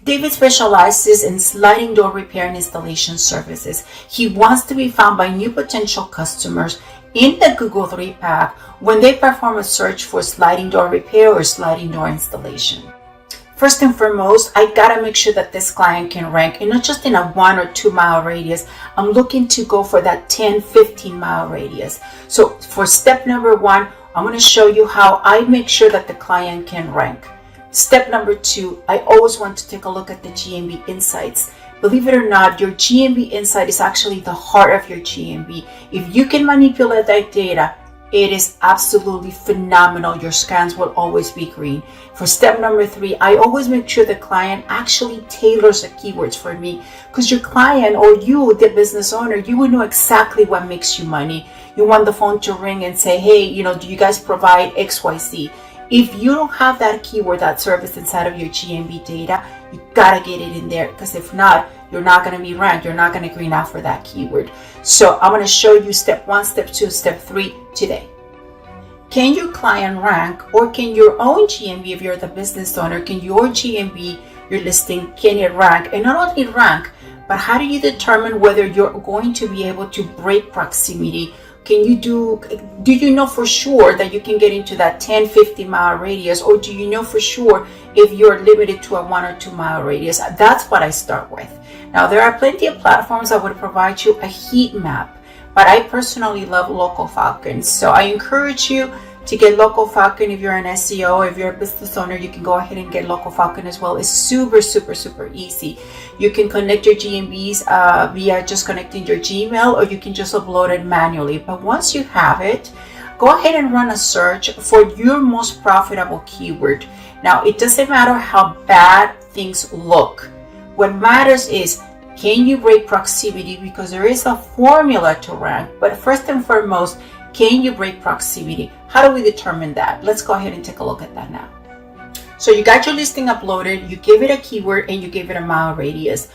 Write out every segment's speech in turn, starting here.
David specializes in sliding door repair and installation services. He wants to be found by new potential customers in the Google 3-pack when they perform a search for sliding door repair or sliding door installation. First and foremost, I gotta make sure that this client can rank, and not just in a 1 or 2 mile radius. I'm looking to go for that 10, 15 mile radius. So for step number 1, I'm gonna show you how I make sure that the client can rank. Step number 2, I always want to take a look at the GMB insights. Believe it or not, your GMB insight is actually the heart of your GMB. If you can manipulate that data, it is absolutely phenomenal. Your scans will always be green. For step number 3, I always make sure the client actually tailors the keywords for me, because your client or you, the business owner, you will know exactly what makes you money. You want the phone to ring and say, hey, do you guys provide XYZ? If you don't have that keyword, that service inside of your GMB data, you gotta get it in there, because if not, you're not gonna be ranked. You're not gonna green out for that keyword. So I'm gonna show you step 1, step 2, step 3 today. Can your client rank, or can your own GMB, if you're the business owner, can your GMB, your listing, can it rank? And not only rank, but how do you determine whether you're going to be able to break proximity? Do you know for sure that you can get into that 10, 50 mile radius, or do you know for sure if you're limited to a 1 or 2 mile radius? That's what I start with. Now, there are plenty of platforms that would provide you a heat map, but I personally love Local Falcon. So I encourage you to get Local Falcon. If you're an SEO, if you're a business owner, you can go ahead and get Local Falcon as well. It's super, super, super easy. You can connect your GMBs via just connecting your Gmail, or you can just upload it manually. But once you have it, go ahead and run a search for your most profitable keyword. Now, it doesn't matter how bad things look. What matters is, can you break proximity? Because there is a formula to rank. But first and foremost, can you break proximity? How do we determine that? Let's go ahead and take a look at that now. So you got your listing uploaded, you gave it a keyword, and you gave it a mile radius.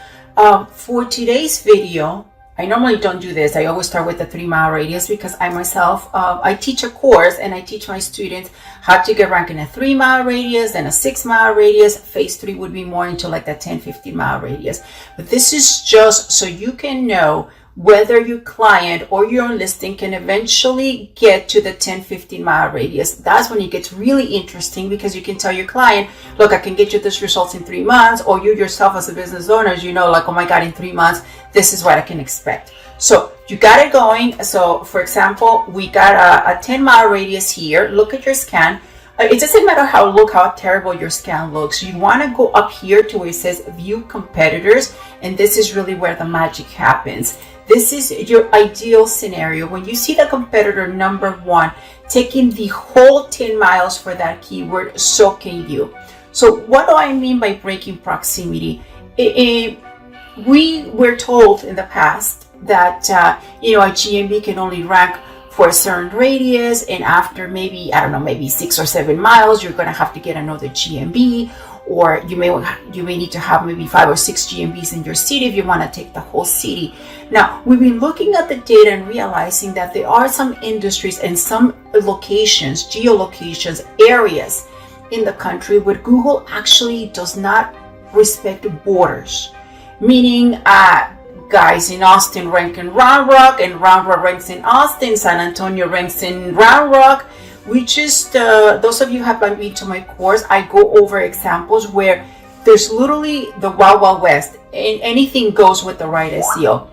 For today's video, I normally don't do this. I always start with the 3 mile radius, because I myself, I teach a course and I teach my students how to get ranked in a 3 mile radius and a 6 mile radius. Phase 3 would be more into like that 10, 15 mile radius. But this is just so you can know whether your client or your own listing can eventually get to the 10, 15 mile radius. That's when it gets really interesting, because you can tell your client, look, I can get you this results in 3 months, or you yourself as a business owner, like, oh my God, in 3 months, this is what I can expect. So you got it going. So for example, we got a 10 mile radius here. Look at your scan. It doesn't matter how terrible your scan looks. You want to go up here to where it says view competitors, and this is really where the magic happens. This is your ideal scenario. When you see the competitor number 1 taking the whole 10 miles for that keyword, so can you. So what do I mean by breaking proximity? We were told in the past that a GMB can only rank for a certain radius, and after maybe 6 or 7 miles, you're going to have to get another GMB, or you may need to have maybe 5 or 6 GMBs in your city if you want to take the whole city. Now, we've been looking at the data and realizing that there are some industries and some locations, geolocations, areas in the country where Google actually does not respect borders, meaning guys in Austin rank in Round Rock, and Round Rock ranks in Austin, San Antonio ranks in Round Rock. We just, those of you who have been to my course, I go over examples where there's literally the Wild Wild West, and anything goes with the right SEO.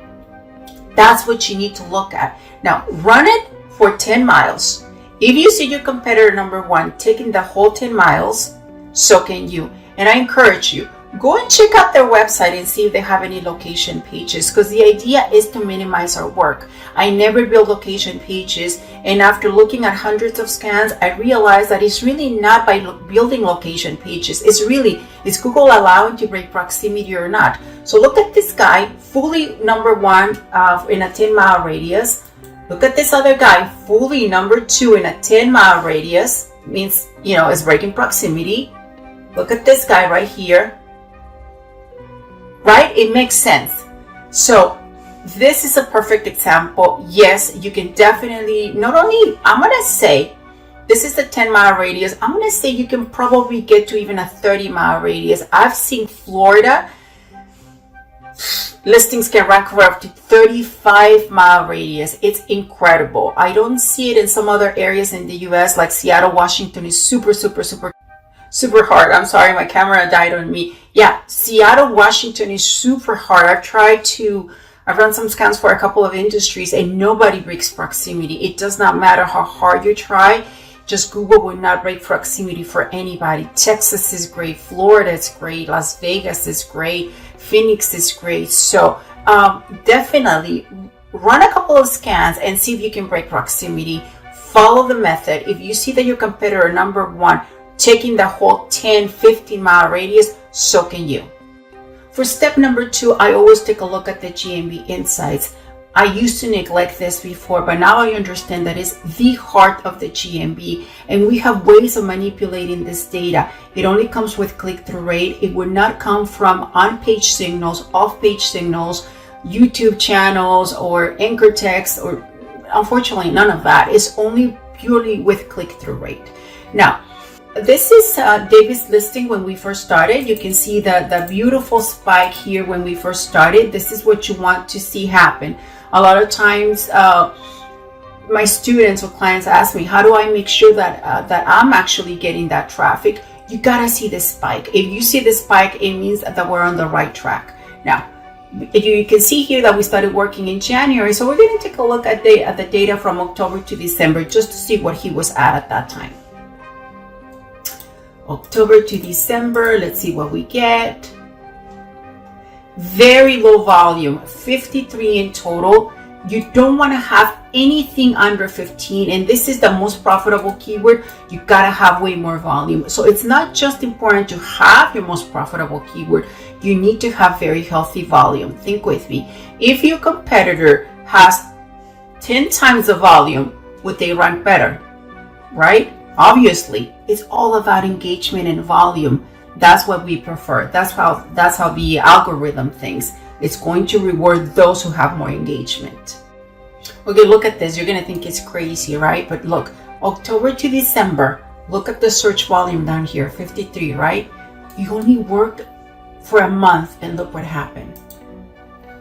That's what you need to look at. Now, run it for 10 miles. If you see your competitor number 1 taking the whole 10 miles, so can you. And I encourage you, go and check out their website and see if they have any location pages, because the idea is to minimize our work. I never build location pages, and after looking at hundreds of scans, I realized that it's really not by building location pages. Is Google allowing to break proximity or not? So look at this guy, fully number 1 in a 10 mile radius. Look at this other guy, fully number 2 in a 10 mile radius. Means, it's breaking proximity. Look at this guy right here. Right? It makes sense. So this is a perfect example. Yes, you can definitely, not only, I'm going to say, This is the 10-mile radius. I'm going to say you can probably get to even a 30-mile radius. I've seen Florida listings can rank for up to 35-mile radius. It's incredible. I don't see it in some other areas in the US, like Seattle, Washington is super hard. I'm sorry, my camera died on me. Yeah, Seattle, Washington is super hard. I've run some scans for a couple of industries and nobody breaks proximity. It does not matter how hard you try. Just Google would not break proximity for anybody. Texas is great. Florida is great. Las Vegas is great. Phoenix is great. So definitely run a couple of scans and see if you can break proximity. Follow the method. If you see that your competitor, number one, taking the whole 10, 15-mile radius, so can you. For step number 2, I always take a look at the GMB insights. I used to neglect this before, but now I understand that it's the heart of the GMB, and we have ways of manipulating this data. It only comes with click-through rate. It would not come from on-page signals, off-page signals, YouTube channels, or anchor text, or unfortunately none of that. It's only purely with click-through rate. Now, this is David's listing when we first started. You can see the beautiful spike here when we first started. This is what you want to see happen. A lot of times my students or clients ask me, how do I make sure that I'm actually getting that traffic? You gotta see the spike. If you see the spike, it means that we're on the right track. Now, you can see here that we started working in January. So we're gonna take a look at the data from October to December just to see what he was at that time. October to December, let's see what we get. Very low volume, 53 in total. You don't want to have anything under 15, and this is the most profitable keyword. You gotta have way more volume. So it's not just important to have your most profitable keyword, you need to have very healthy volume. Think with me. If your competitor has 10 times the volume, would they rank better? Right? Obviously, it's all about engagement and volume. That's what we prefer. That's how the algorithm thinks. It's going to reward those who have more engagement. Okay, look at this. You're going to think it's crazy, right? But look, October to December, look at the search volume down here, 53, right? You only worked for a month and look what happened.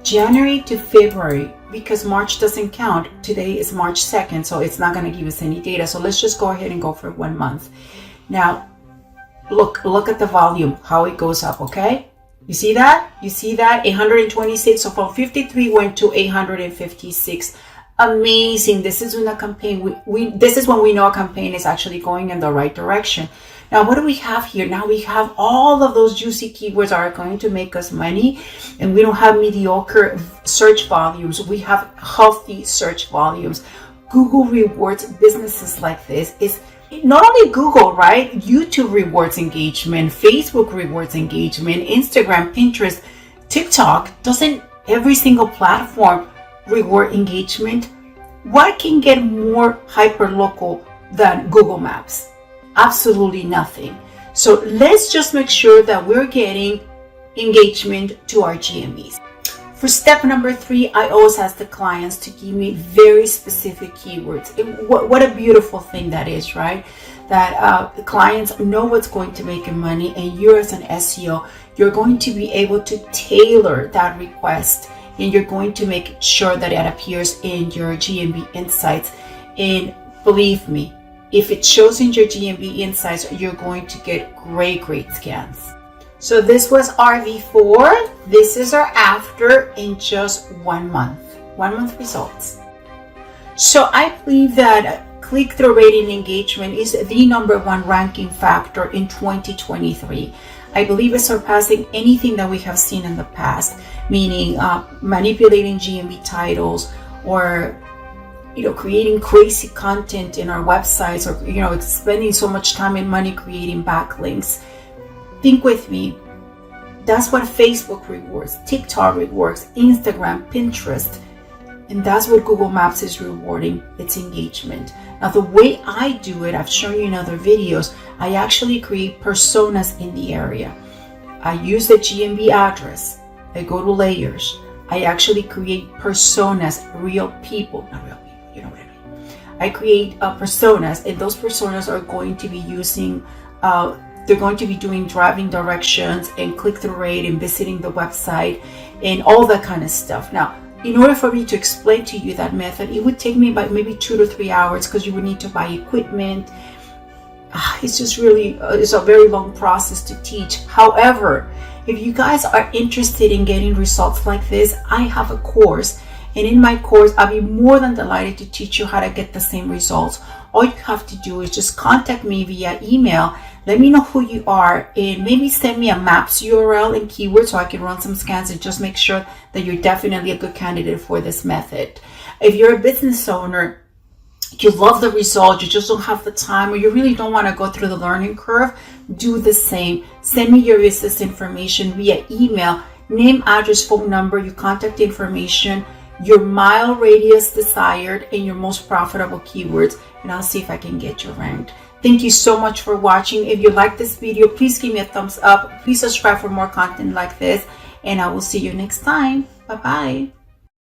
January to February, because March doesn't count. Today is March 2nd, so it's not going to give us any data. So let's just go ahead and go for 1 month. Now, look at the volume, how it goes up, okay? You see that? You see that? 826. So from 53 went to 856. Amazing. This is when a campaign, this is when we know a campaign is actually going in the right direction. Now, what do we have here? Now we have all of those juicy keywords that are going to make us money, and we don't have mediocre search volumes. We have healthy search volumes. Google rewards businesses like this. It's not only Google, right? YouTube rewards engagement, Facebook rewards engagement, Instagram, Pinterest, TikTok. Doesn't every single platform reward engagement? What can get more hyper-local than Google Maps? Absolutely nothing. So let's just make sure that we're getting engagement to our GMBs. For step number 3, I always ask the clients to give me very specific keywords. What a beautiful thing that is, right? That clients know what's going to make them money, and you as an SEO, you're going to be able to tailor that request, and you're going to make sure that it appears in your GMB insights. And believe me, if it shows in your GMB insights, you're going to get great scans. So this was our before. This is our after in just 1 month. 1 month results. So I believe that click-through rate and engagement is the #1 ranking factor in 2023. I believe it's surpassing anything that we have seen in the past, meaning manipulating GMB titles, or creating crazy content in our websites, or spending so much time and money creating backlinks. Think with me. That's what Facebook rewards, TikTok rewards, Instagram, Pinterest, and that's what Google Maps is rewarding. It's engagement. Now, the way I do it, I've shown you in other videos, I actually create personas in the area. I use the GMB address. I go to layers. I actually create personas, real people, not real people, you know what I mean. I create personas, and those personas are going to be using they're going to be doing driving directions and click-through rate and visiting the website and all that kind of stuff. Now, in order for me to explain to you that method, it would take me about maybe 2 to 3 hours, because you would need to buy equipment. It's just really, it's a very long process to teach. However, if you guys are interested in getting results like this, I have a course. And in my course, I'll be more than delighted to teach you how to get the same results. All you have to do is just contact me via email. Let me know who you are, and maybe send me a maps URL and keyword so I can run some scans and just make sure that you're definitely a good candidate for this method. If you're a business owner, you love the result, you just don't have the time, or you really don't want to go through the learning curve, do the same. Send me your business information via email, name, address, phone number, your contact information, your mile radius desired, and your most profitable keywords, and I'll see if I can get you ranked. Thank you so much for watching. If you like this video, please give me a thumbs up. Please subscribe for more content like this, and I will see you next time. Bye-bye.